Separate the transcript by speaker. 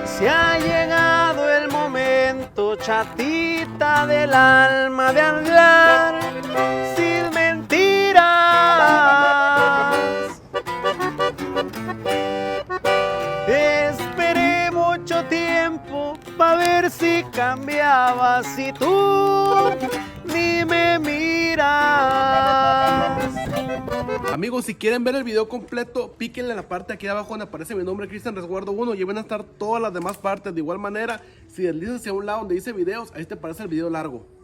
Speaker 1: Se ha llegado el momento, chatita del alma, de hablar sin mentiras. Esperé mucho tiempo para ver si cambiabas y tú ni me miras.
Speaker 2: Amigos, si quieren ver el video completo, píquenle en la parte aquí abajo donde aparece mi nombre, Cristian Resguardo 1, y van a estar todas las demás partes. De igual manera, si deslizas hacia un lado donde dice videos, ahí te aparece el video largo.